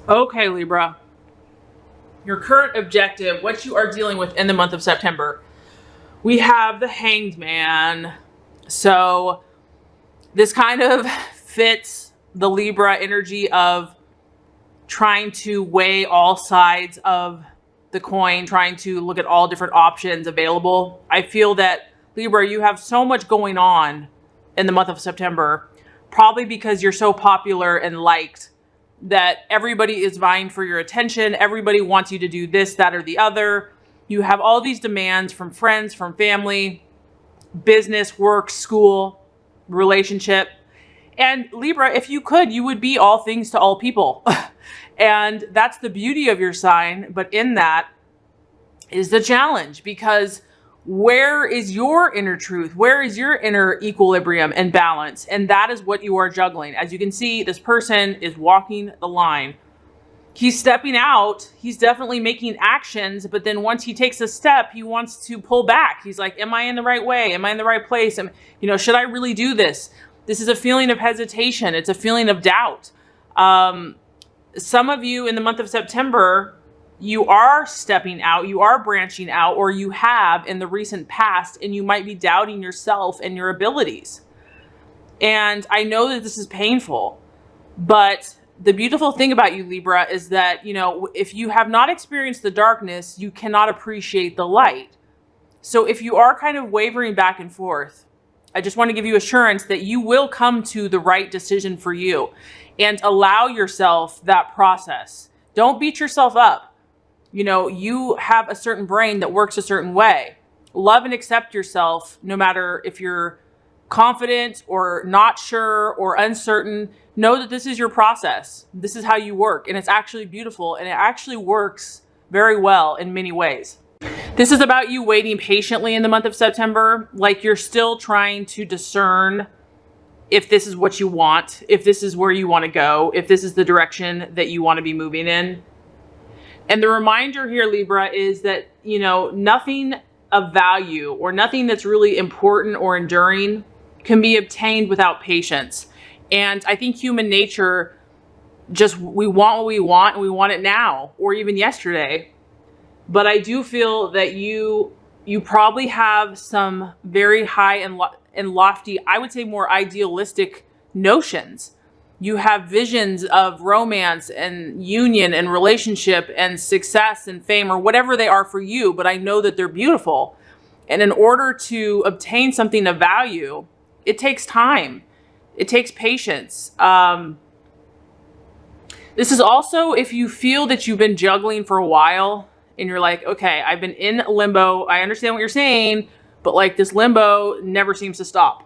Okay, Libra, your current objective, what you are dealing with in the month of September. We have the Hanged Man. So this kind of fits the Libra energy of trying to weigh all sides of the coin, trying to look at all different options available. I feel that, Libra, you have so much going on in the month of September, probably because you're so popular and liked that everybody is vying for your attention. Everybody wants you to do this, that, or the other. You have all these demands from friends, from family, business, work, school, relationship. And Libra, if you could, you would be all things to all people. And that's the beauty of your sign. But in that is the challenge, because where is your inner truth? Where is your inner equilibrium and balance? And that is what you are juggling. As you can see, this person is walking the line. He's stepping out. He's definitely making actions. But then once he takes a step, he wants to pull back. He's like, am I in the right way? Am I in the right place? Should I really do this? This is a feeling of hesitation. It's a feeling of doubt. Some of you in the month of September, you are stepping out, you are branching out, or you have in the recent past, and you might be doubting yourself and your abilities. And I know that this is painful, but the beautiful thing about you, Libra, is that, if you have not experienced the darkness, you cannot appreciate the light. So if you are kind of wavering back and forth, I just want to give you assurance that you will come to the right decision for you, and allow yourself that process. Don't beat yourself up. You have a certain brain that works a certain way. Love and accept yourself, no matter if you're confident or not sure or uncertain. Know that this is your process. This is how you work. And it's actually beautiful. And it actually works very well in many ways. This is about you waiting patiently in the month of September. Like you're still trying to discern if this is what you want, if this is where you want to go, if this is the direction that you want to be moving in. And the reminder here, Libra, is that, nothing of value or nothing that's really important or enduring can be obtained without patience. And I think human nature, we want what we want, and we want it now or even yesterday. But I do feel that you probably have some very high and lofty, I would say more idealistic notions. You have visions of romance and union and relationship and success and fame, or whatever they are for you, but I know that they're beautiful. And in order to obtain something of value, it takes time. It takes patience. This is also if you feel that you've been juggling for a while and you're like, okay, I've been in limbo. I understand what you're saying, but like this limbo never seems to stop.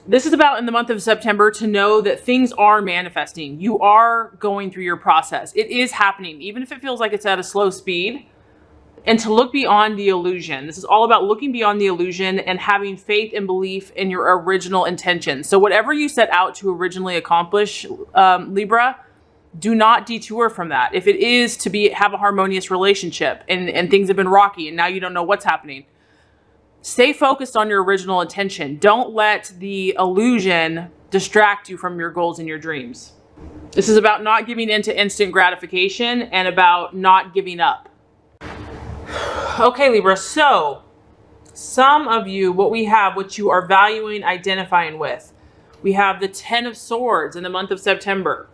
This is about in the month of September to know that things are manifesting. You are going through your process. It is happening, even if it feels like it's at a slow speed. And to look beyond the illusion. This is all about looking beyond the illusion and having faith and belief in your original intention. So whatever you set out to originally accomplish, Libra, do not detour from that. If it is to have a harmonious relationship and things have been rocky and now you don't know what's happening, stay focused on your original intention. Don't let the illusion distract you from your goals and your dreams. This is about not giving in to instant gratification and about not giving up. Okay, Libra, so some of you, what you are valuing, identifying with. We have the 10 of Swords in the month of September.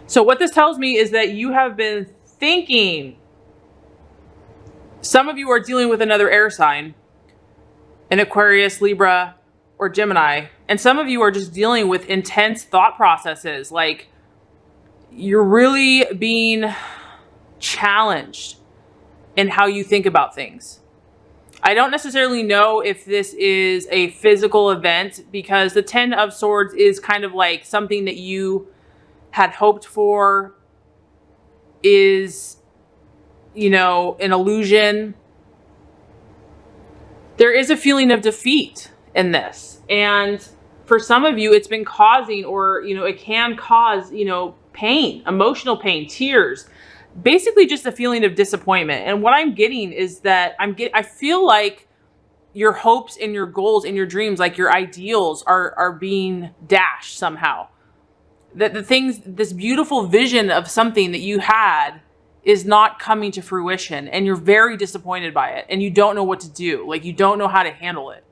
So what this tells me is that you have been thinking. Some of you are dealing with another air sign, an Aquarius, Libra, or Gemini. And some of you are just dealing with intense thought processes. Like you're really being challenged in how you think about things. I don't necessarily know if this is a physical event, because the 10 of Swords is kind of like something that you had hoped for, is an illusion. There is a feeling of defeat in this. And for some of you, it's been causing, or, it can cause, pain, emotional pain, tears, basically just a feeling of disappointment. And what I'm getting is that I feel like your hopes and your goals and your dreams, like your ideals are being dashed somehow. that this beautiful vision of something that you had is not coming to fruition, and you're very disappointed by it, and you don't know what to do. Like, you don't know how to handle it.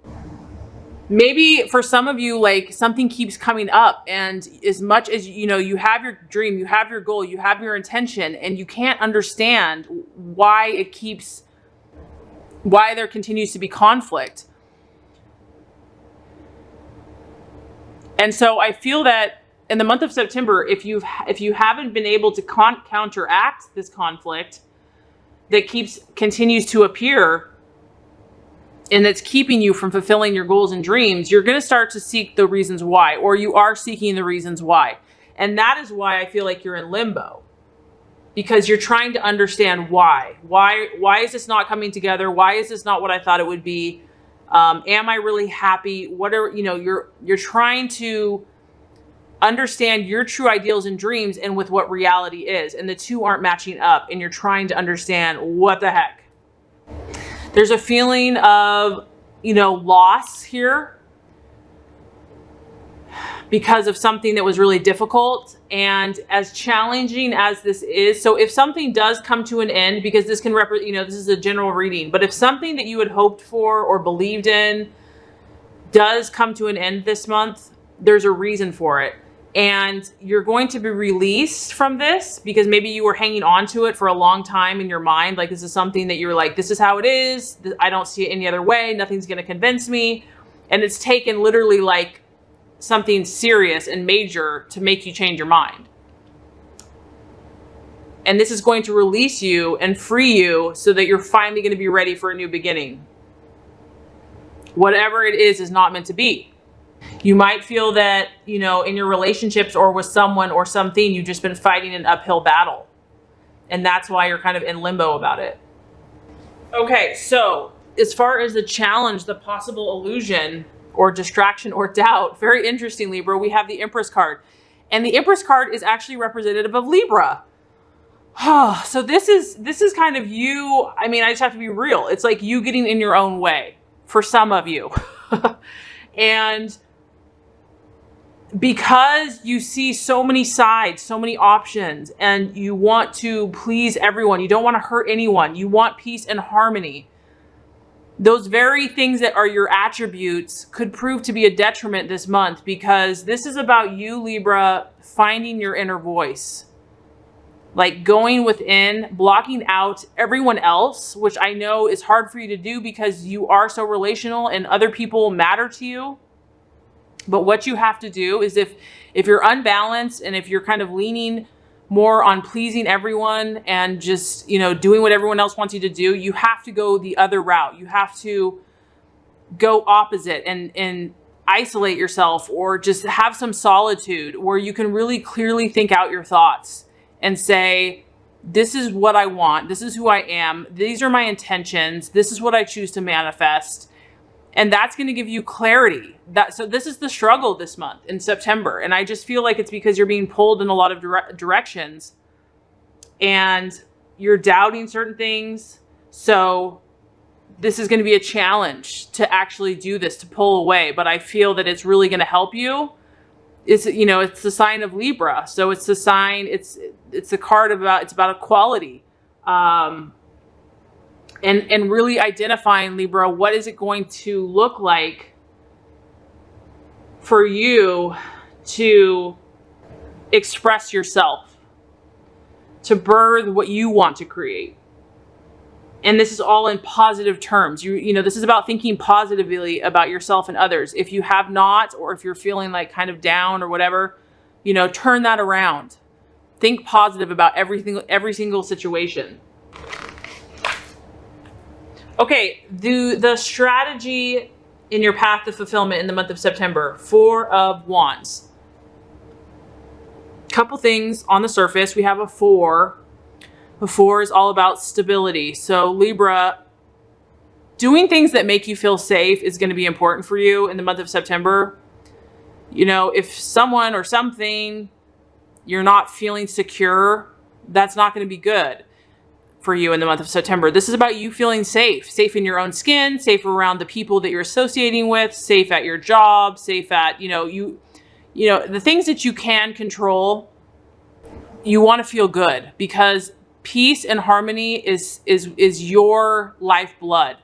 Maybe for some of you, like, something keeps coming up, and as much as, you know, you have your dream, you have your goal, you have your intention, and you can't understand why there continues to be conflict. And so I feel that in the month of September, if you haven't been able to counteract this conflict that continues to appear, and that's keeping you from fulfilling your goals and dreams, you're going to start to seek the reasons why, or you are seeking the reasons why. And that is why I feel like you're in limbo, because you're trying to understand why is this not coming together? Why is this not what I thought it would be? Am I really happy? You're trying to understand your true ideals and dreams and with what reality is. And the two aren't matching up, and you're trying to understand what the heck. There's a feeling of, loss here because of something that was really difficult. And as challenging as this is, so if something does come to an end, because this can represent, this is a general reading, but if something that you had hoped for or believed in does come to an end this month, there's a reason for it. And you're going to be released from this because maybe you were hanging on to it for a long time in your mind. Like, this is something that you're like, this is how it is. I don't see it any other way. Nothing's going to convince me. And it's taken literally like something serious and major to make you change your mind. And this is going to release you and free you so that you're finally going to be ready for a new beginning. Whatever it is not meant to be. You might feel that, in your relationships or with someone or something, you've just been fighting an uphill battle. And that's why you're kind of in limbo about it. Okay, so as far as the challenge, the possible illusion or distraction or doubt, very interesting, Libra, we have the Empress card. And the Empress card is actually representative of Libra. So this is kind of you. I mean, I just have to be real. It's like you getting in your own way for some of you. And because you see so many sides, so many options, and you want to please everyone, you don't want to hurt anyone, you want peace and harmony, those very things that are your attributes could prove to be a detriment this month, because this is about you, Libra, finding your inner voice. Like going within, blocking out everyone else, which I know is hard for you to do because you are so relational and other people matter to you. But what you have to do is if you're unbalanced and if you're kind of leaning more on pleasing everyone and just, doing what everyone else wants you to do, you have to go the other route. You have to go opposite and isolate yourself, or just have some solitude where you can really clearly think out your thoughts and say, this is what I want. This is who I am. These are my intentions. This is what I choose to manifest. And that's going to give you clarity. So this is the struggle this month in September. And I just feel like it's because you're being pulled in a lot of directions and you're doubting certain things. So this is going to be a challenge to actually do this, to pull away. But I feel that it's really going to help you. It's the sign of Libra. So it's the sign, it's a card it's about equality. And really identifying, Libra, what is it going to look like for you to express yourself, to birth what you want to create. And this is all in positive terms. This is about thinking positively about yourself and others. If you have not, or if you're feeling like kind of down or whatever, turn that around. Think positive about every single situation. Okay, the strategy in your path to fulfillment in the month of September, 4 of Wands. Couple things on the surface. We have a 4. The 4 is all about stability. So Libra, doing things that make you feel safe is going to be important for you in the month of September. If someone or something you're not feeling secure, that's not going to be good for you in the month of September. This is about you feeling safe in your own skin, safe around the people that you're associating with, safe at your job, safe at, you you know, the things that you can control, you want to feel good, because peace and harmony is your lifeblood.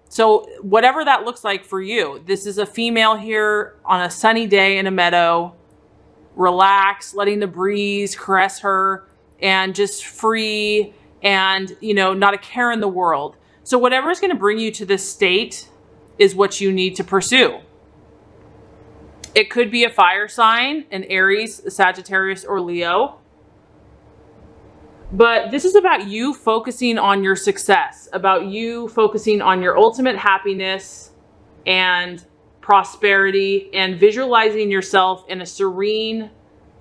So whatever that looks like for you, this is a female here on a sunny day in a meadow, relax, letting the breeze caress her, and just free, and, you know, not a care in the world. So whatever is going to bring you to this state is what you need to pursue. It could be a fire sign, an Aries, a Sagittarius, or Leo. But this is about you focusing on your success, about you focusing on your ultimate happiness and prosperity, and visualizing yourself in a serene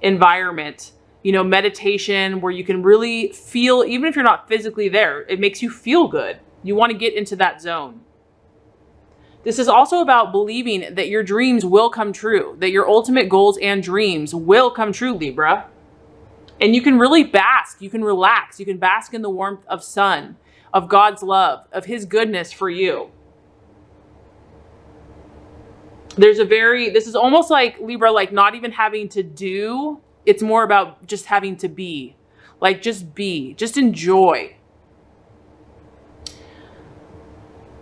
environment, you know, meditation where you can really feel, even if you're not physically there, it makes you feel good. You want to get into that zone. This is also about believing that your dreams will come true, that your ultimate goals and dreams will come true, Libra. And you can really bask, you can relax, you can bask in the warmth of sun, of God's love, of his goodness for you. This is almost like, Libra, like not even having to do, it's more about just having to be. Like just be, just enjoy.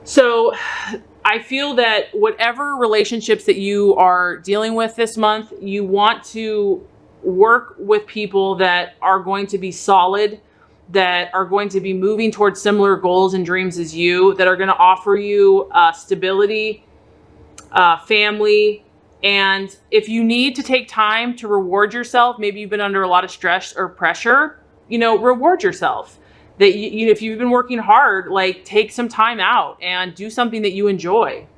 So I feel that whatever relationships that you are dealing with this month, you want to work with people that are going to be solid, that are going to be moving towards similar goals and dreams as you, that are going to offer you stability, family. And if you need to take time to reward yourself, maybe you've been under a lot of stress or pressure, you know, reward yourself. That you if you've been working hard, like take some time out and do something that you enjoy.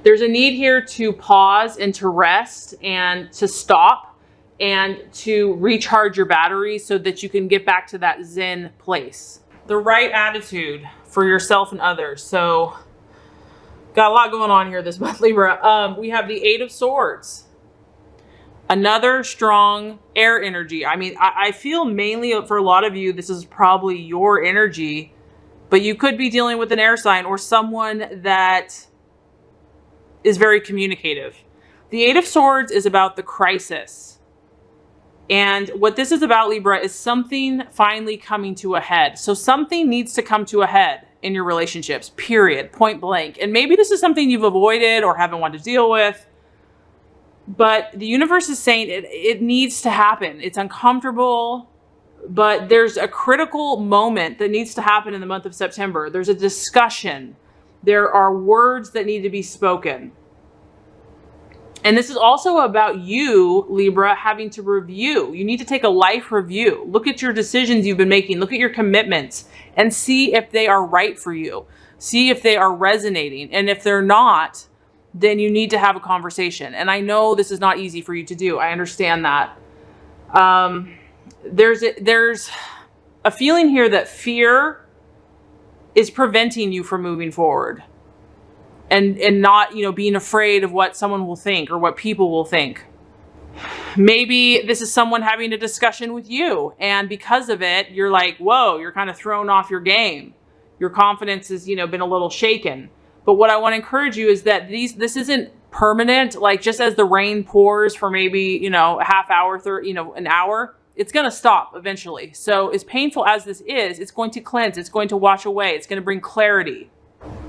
There's a need here to pause and to rest and to stop and to recharge your batteries so that you can get back to that Zen place. The right attitude for yourself and others. So got a lot going on here this month, Libra. We have the 8 of Swords. Another strong air energy. I mean, I feel mainly for a lot of you, this is probably your energy, but you could be dealing with an air sign or someone that is very communicative. The 8 of Swords is about the crisis. And what this is about, Libra, is something finally coming to a head. So something needs to come to a head in your relationships, period, point blank. And maybe this is something you've avoided or haven't wanted to deal with. But the universe is saying it needs to happen. It's uncomfortable, but there's a critical moment that needs to happen in the month of September. There's a discussion. There are words that need to be spoken. And this is also about you, Libra, having to review. You need to take a life review. Look at your decisions you've been making. Look at your commitments and see if they are right for you. See if they are resonating. And if they're not, then you need to have a conversation. And I know this is not easy for you to do. I understand that. There's a feeling here that fear is preventing you from moving forward and not, you know, being afraid of what someone will think or what people will think. Maybe this is someone having a discussion with you, and because of it, you're like, whoa, you're kind of thrown off your game. Your confidence has, you know, been a little shaken. But what I want to encourage you is that this isn't permanent. Like just as the rain pours for maybe, you know, a half hour, an hour, it's going to stop eventually. So as painful as this is, it's going to cleanse. It's going to wash away. It's going to bring clarity.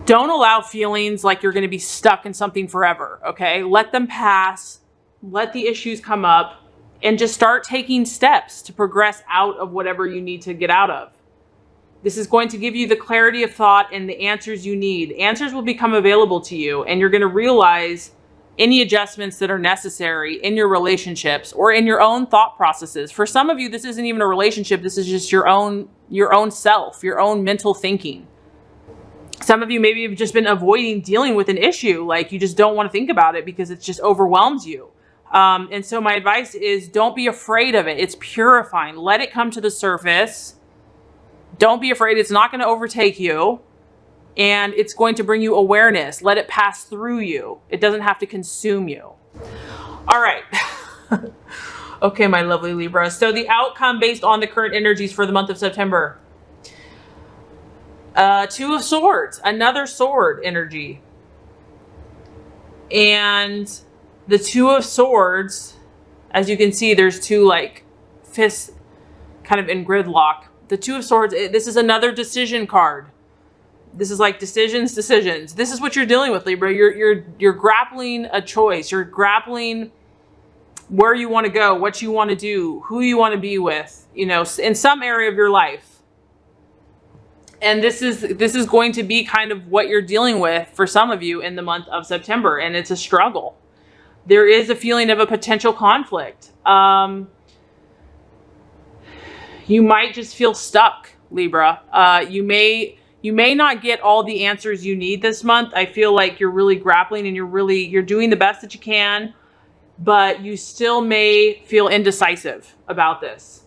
Don't allow feelings like you're going to be stuck in something forever. Okay. Let them pass. Let the issues come up and just start taking steps to progress out of whatever you need to get out of. This is going to give you the clarity of thought and the answers you need. Answers will become available to you, and you're going to realize any adjustments that are necessary in your relationships or in your own thought processes. For some of you, this isn't even a relationship. This is just your own self, your own mental thinking. Some of you maybe have just been avoiding dealing with an issue. Like you just don't want to think about it because it just overwhelms you. And so my advice is don't be afraid of it. It's purifying. Let it come to the surface. Don't be afraid. It's not going to overtake you. And it's going to bring you awareness. Let it pass through you. It doesn't have to consume you. All right. Okay, my lovely Libra. So the outcome based on the current energies for the month of September. 2 of Swords. Another sword energy. And the Two of Swords, as you can see, there's two like fists kind of in gridlock. The Two of Swords, this is another decision card. This is like decisions. This is what you're dealing with, Libra. You're grappling a choice. You're grappling where you want to go, what you want to do, who you want to be with, you know, in some area of your life. And this is going to be kind of what you're dealing with for some of you in the month of September, and it's a struggle. There is a feeling of a potential conflict. You might just feel stuck, Libra. You may not get all the answers you need this month. I feel like you're really grappling and you're doing the best that you can, but you still may feel indecisive about this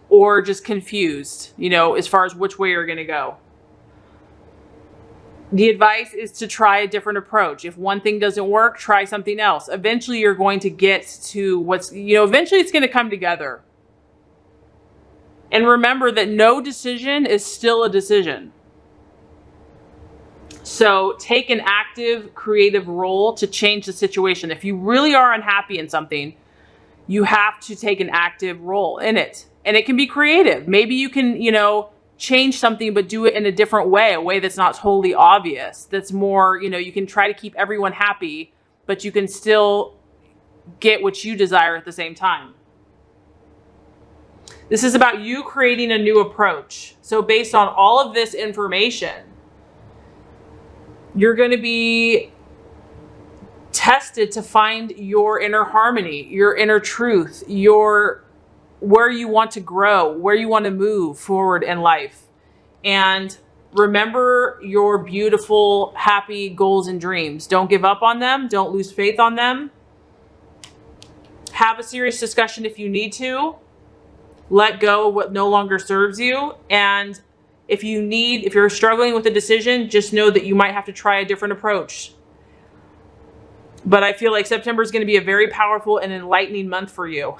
or just confused, you know, as far as which way you're going to go. The advice is to try a different approach. If one thing doesn't work, try something else. Eventually you're going to get to eventually it's going to come together. And remember that no decision is still a decision. So take an active, creative role to change the situation. If you really are unhappy in something, you have to take an active role in it. And it can be creative. Maybe you can, change something, but do it in a different way, a way that's not totally obvious. That's more, you can try to keep everyone happy, but you can still get what you desire at the same time. This is about you creating a new approach. So based on all of this information, you're going to be tested to find your inner harmony, your inner truth, where you want to grow, where you want to move forward in life. And remember your beautiful, happy goals and dreams. Don't give up on them. Don't lose faith on them. Have a serious discussion if you need to. Let go of what no longer serves you. And if you're struggling with a decision, just know that you might have to try a different approach. But I feel like September is going to be a very powerful and enlightening month for you.